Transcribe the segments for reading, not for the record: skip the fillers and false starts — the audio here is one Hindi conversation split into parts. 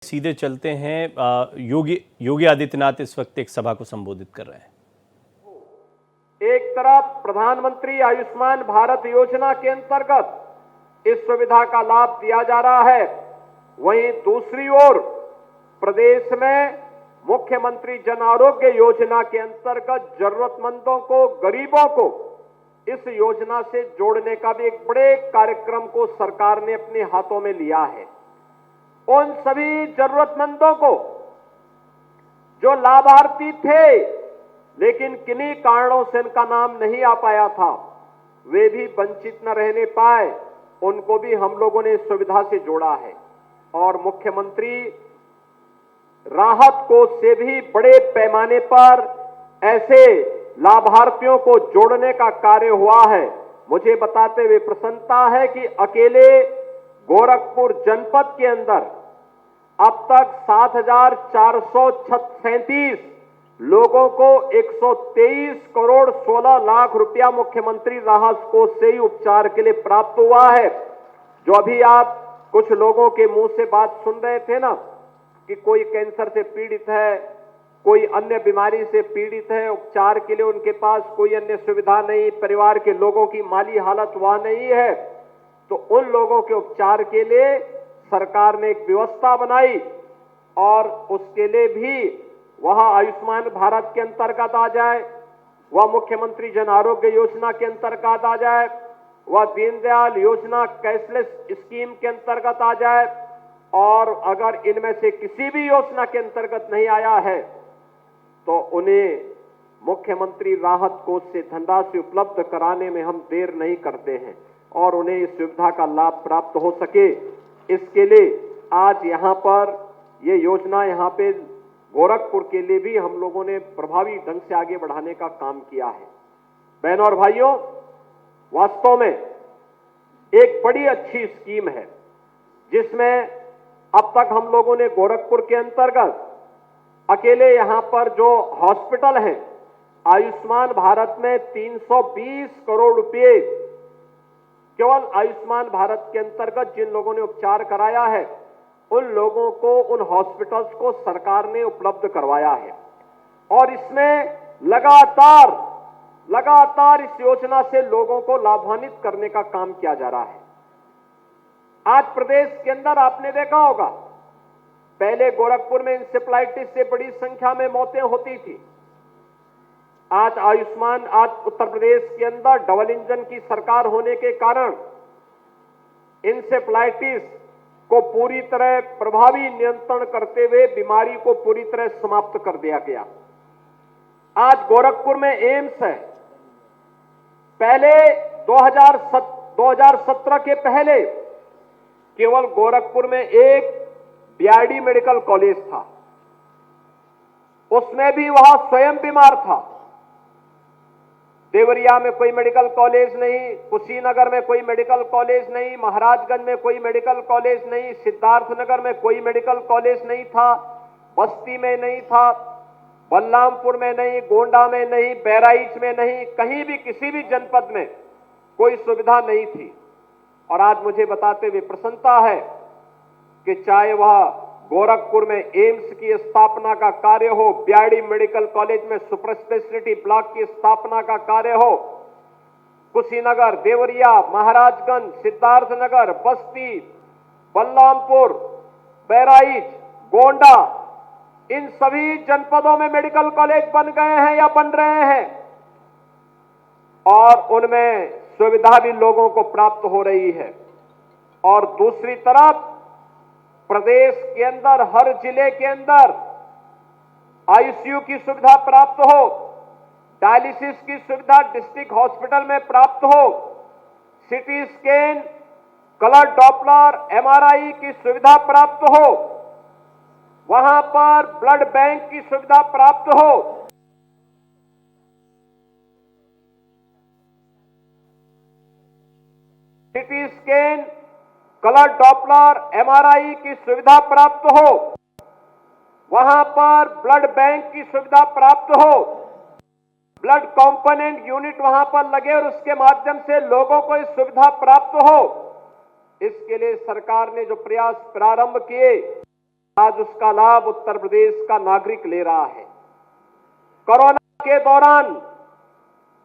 सीधे चलते हैं। योगी आदित्यनाथ इस वक्त एक सभा को संबोधित कर रहे हैं। एक तरफ प्रधानमंत्री आयुष्मान भारत योजना के अंतर्गत इस सुविधा का लाभ दिया जा रहा है, वहीं दूसरी ओर प्रदेश में मुख्यमंत्री जन आरोग्य योजना के अंतर्गत जरूरतमंदों को, गरीबों को इस योजना से जोड़ने का भी एक बड़े कार्यक्रम को सरकार ने अपने हाथों में लिया है। उन सभी जरूरतमंदों को जो लाभार्थी थे लेकिन किन्हीं कारणों से इनका नाम नहीं आ पाया था, वे भी वंचित न रहने पाए, उनको भी हम लोगों ने इस सुविधा से जोड़ा है। और मुख्यमंत्री राहत कोष से भी बड़े पैमाने पर ऐसे लाभार्थियों को जोड़ने का कार्य हुआ है। मुझे बताते हुए प्रसन्नता है कि अकेले गोरखपुर जनपद के अंदर अब तक 7,437 लोगों को 123 करोड़ 16 लाख रुपया मुख्यमंत्री राहत कोष से ही उपचार के लिए प्राप्त हुआ है। जो अभी आप कुछ लोगों के मुंह से बात सुन रहे थे ना कि कोई कैंसर से पीड़ित है, कोई अन्य बीमारी से पीड़ित है, उपचार के लिए उनके पास कोई अन्य सुविधा नहीं, परिवार के लोगों की माली हालत वहां नहीं है, तो उन लोगों के उपचार के लिए सरकार ने एक व्यवस्था बनाई और उसके लिए भी वह आयुष्मान भारत के अंतर्गत आ जाए, वह मुख्यमंत्री जन आरोग्य योजना के अंतर्गत आ जाए, वह दीनदयाल योजना कैशलेस स्कीम के अंतर्गत आ जाए, और अगर इनमें से किसी भी योजना के अंतर्गत नहीं आया है तो उन्हें मुख्यमंत्री राहत कोष से धनराशि उपलब्ध कराने में हम देर नहीं करते हैं और उन्हें इस सुविधा का लाभ प्राप्त हो सके, इसके लिए आज यहाँ पर ये योजना यहाँ पे गोरखपुर के लिए भी हम लोगों ने प्रभावी ढंग से आगे बढ़ाने का काम किया है। बहनों और भाइयों, वास्तव में एक बड़ी अच्छी स्कीम है जिसमें अब तक हम लोगों ने गोरखपुर के अंतर्गत अकेले यहाँ पर जो हॉस्पिटल हैं, आयुष्मान भारत में 320 करोड़ रुपए केवल आयुष्मान भारत के अंतर्गत जिन लोगों ने उपचार कराया है उन लोगों को, उन हॉस्पिटल्स को सरकार ने उपलब्ध करवाया है। और इसमें लगातार इस योजना से लोगों को लाभान्वित करने का काम किया जा रहा है। आज प्रदेश के अंदर आपने देखा होगा, पहले गोरखपुर में इंसेफ्लाइटिस से बड़ी संख्या में मौतें होती थी। आज उत्तर प्रदेश के अंदर डबल इंजन की सरकार होने के कारण इंसेफ्लाइटिस को पूरी तरह प्रभावी नियंत्रण करते हुए बीमारी को पूरी तरह समाप्त कर दिया गया। आज गोरखपुर में एम्स है। पहले 2017 के पहले केवल गोरखपुर में एक बीआरडी मेडिकल कॉलेज था, उसमें भी वह स्वयं बीमार था। देवरिया में कोई मेडिकल कॉलेज नहीं, कुशीनगर में कोई मेडिकल कॉलेज नहीं, महाराजगंज में कोई मेडिकल कॉलेज नहीं, सिद्धार्थनगर में कोई मेडिकल कॉलेज नहीं था, बस्ती में नहीं था, बलरामपुर में नहीं, गोंडा में नहीं, बहराइच में नहीं, कहीं भी किसी भी जनपद में कोई सुविधा नहीं थी। और आज मुझे बताते हुए प्रसन्नता है कि चाहे वह गोरखपुर में एम्स की स्थापना का कार्य हो, बीआरडी मेडिकल कॉलेज में सुपर स्पेशलिटी ब्लॉक की स्थापना का कार्य हो, कुशीनगर, देवरिया, महाराजगंज, सिद्धार्थनगर, बस्ती, बलरामपुर, बहराइच, गोंडा, इन सभी जनपदों में मेडिकल कॉलेज बन गए हैं या बन रहे हैं और उनमें सुविधा भी लोगों को प्राप्त हो रही है। और दूसरी तरफ प्रदेश के अंदर हर जिले के अंदर आईसीयू की सुविधा प्राप्त हो, डायलिसिस की सुविधा डिस्ट्रिक्ट हॉस्पिटल में प्राप्त हो, CT scan, colour Doppler, MRI की सुविधा प्राप्त हो, वहां पर ब्लड बैंक की सुविधा प्राप्त हो, CT scan, colour Doppler, MRI की सुविधा प्राप्त हो, वहां पर ब्लड बैंक की सुविधा प्राप्त हो, ब्लड कंपोनेंट यूनिट वहां पर लगे और उसके माध्यम से लोगों को इस सुविधा प्राप्त हो। इसके लिए सरकार ने जो प्रयास प्रारंभ किए आज उसका लाभ उत्तर प्रदेश का नागरिक ले रहा है। कोरोना के दौरान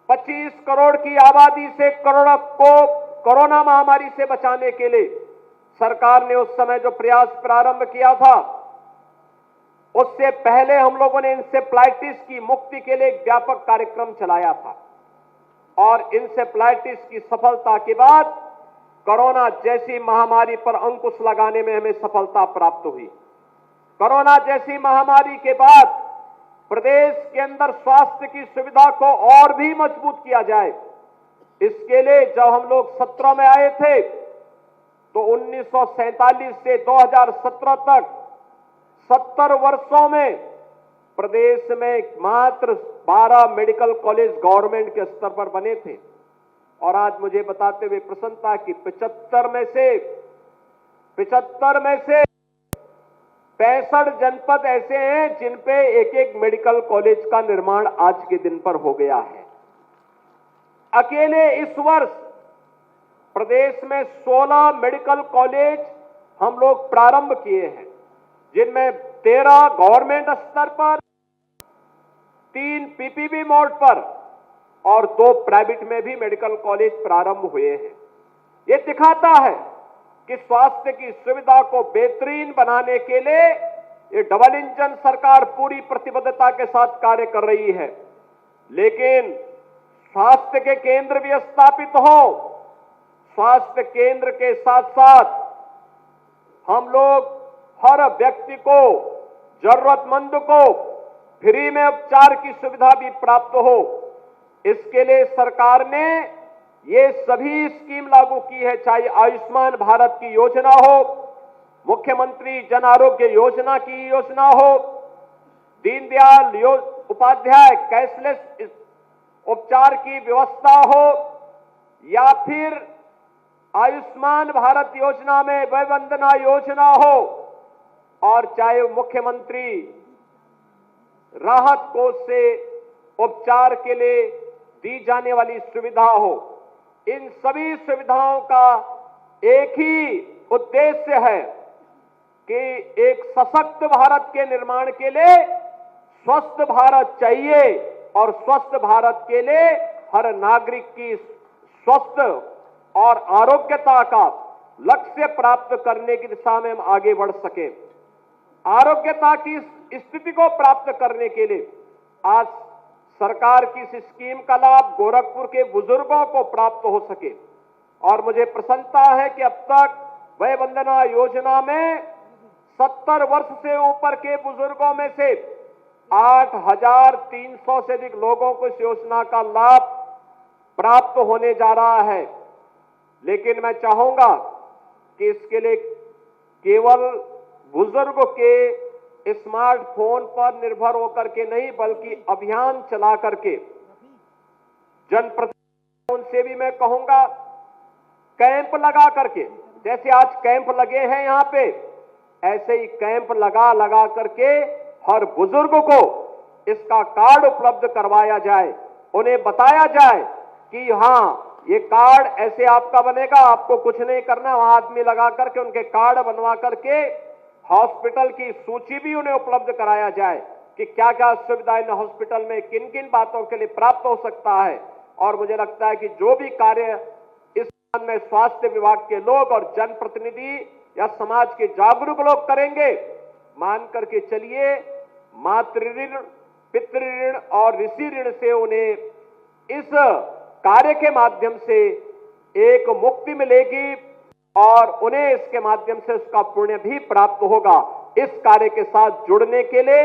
25 करोड़ की आबादी से करोड़ों को कोरोना महामारी से बचाने के लिए सरकार ने उस समय जो प्रयास प्रारंभ किया था, उससे पहले हम लोगों ने इंसेफ्लाइटिस की मुक्ति के लिए एक व्यापक कार्यक्रम चलाया था और इंसेफ्लाइटिस की सफलता के बाद कोरोना जैसी महामारी पर अंकुश लगाने में हमें सफलता प्राप्त हुई। कोरोना जैसी महामारी के बाद प्रदेश के अंदर स्वास्थ्य की सुविधा को और भी मजबूत किया जाए, इसके लिए जब हम लोग 17 में आए थे तो 1947 से 2017 तक 70 वर्षों में प्रदेश में मात्र 12 मेडिकल कॉलेज गवर्नमेंट के स्तर पर बने थे और आज मुझे बताते हुए प्रसन्नता कि 75 में से 65 जनपद ऐसे हैं जिन पे एक एक मेडिकल कॉलेज का निर्माण आज के दिन पर हो गया है। अकेले इस वर्ष प्रदेश में 16 मेडिकल कॉलेज हम लोग प्रारंभ किए हैं, जिनमें 13 गवर्नमेंट स्तर पर, 3 पीपीपी मोड पर और 2 प्राइवेट में भी मेडिकल कॉलेज प्रारंभ हुए हैं। ये दिखाता है कि स्वास्थ्य की सुविधा को बेहतरीन बनाने के लिए ये डबल इंजन सरकार पूरी प्रतिबद्धता के साथ कार्य कर रही है। लेकिन स्वास्थ्य के केंद्र भी स्थापित हो, स्वास्थ्य केंद्र के साथ साथ हम लोग हर व्यक्ति को, जरूरतमंद को फ्री में उपचार की सुविधा भी प्राप्त हो, इसके लिए सरकार ने ये सभी स्कीम लागू की है, चाहे आयुष्मान भारत की योजना हो, मुख्यमंत्री जन आरोग्य योजना की योजना हो, दीनदयाल उपाध्याय कैशलेस उपचार की व्यवस्था हो, या फिर आयुष्मान भारत योजना में वय वंदना योजना हो, और चाहे मुख्यमंत्री राहत कोष से उपचार के लिए दी जाने वाली सुविधा हो, इन सभी सुविधाओं का एक ही उद्देश्य है कि एक सशक्त भारत के निर्माण के लिए स्वस्थ भारत चाहिए और स्वस्थ भारत के लिए हर नागरिक की स्वस्थ और आरोग्यता का लक्ष्य प्राप्त करने की दिशा में हम आगे बढ़ सके। आरोग्यता की स्थिति को प्राप्त करने के लिए आज सरकार की इस स्कीम का लाभ गोरखपुर के बुजुर्गों को प्राप्त हो सके और मुझे प्रसन्नता है कि अब तक वय वंदना योजना में 70 वर्ष से ऊपर के बुजुर्गों में से 8,300 से अधिक लोगों को इस योजना का लाभ प्राप्त होने जा रहा है। लेकिन मैं चाहूंगा कि इसके लिए केवल बुजुर्ग के स्मार्टफोन पर निर्भर होकर के नहीं, बल्कि अभियान चला करके जनप्रतिनिधियों से भी मैं कहूंगा कैंप लगा करके, जैसे आज कैंप लगे हैं यहाँ पे, ऐसे ही कैंप लगा करके हर बुजुर्ग को इसका कार्ड उपलब्ध करवाया जाए, उन्हें बताया जाए कि हाँ ये कार्ड ऐसे आपका बनेगा, आपको कुछ नहीं करना, वहां आदमी लगा करके उनके कार्ड बनवा करके हॉस्पिटल की सूची भी उन्हें उपलब्ध कराया जाए कि क्या क्या सुविधा इन हॉस्पिटल में किन किन बातों के लिए प्राप्त हो सकता है। और मुझे लगता है कि जो भी कार्य इस में स्वास्थ्य विभाग के लोग और जनप्रतिनिधि या समाज के जागरूक लोग करेंगे, मान करके चलिए मातृ ऋण, पितृ ऋण और ऋषि ऋण से उन्हें इस कार्य के माध्यम से एक मुक्ति मिलेगी और उन्हें इसके माध्यम से उसका पुण्य भी प्राप्त होगा। इस कार्य के साथ जुड़ने के लिए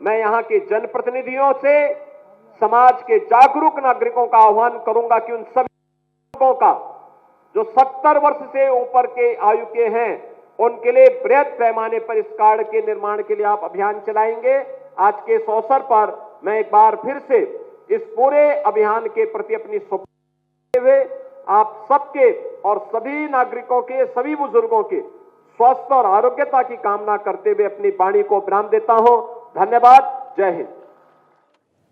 मैं यहाँ के जनप्रतिनिधियों से, समाज के जागरूक नागरिकों का आह्वान करूंगा कि उन सभी लोगों का जो 70 वर्ष से ऊपर के आयु के हैं, उनके लिए बृहद पैमाने पर इस कार्ड के निर्माण के लिए आप अभियान चलाएंगे। आज के इस अवसर पर मैं एक बार फिर से इस पूरे अभियान के प्रति अपनी शुभकामनाएं हुए आप सबके और सभी नागरिकों के, सभी बुजुर्गों के स्वास्थ्य और आरोग्यता की कामना करते हुए अपनी वाणी को विराम देता हूं। धन्यवाद। जय हिंद।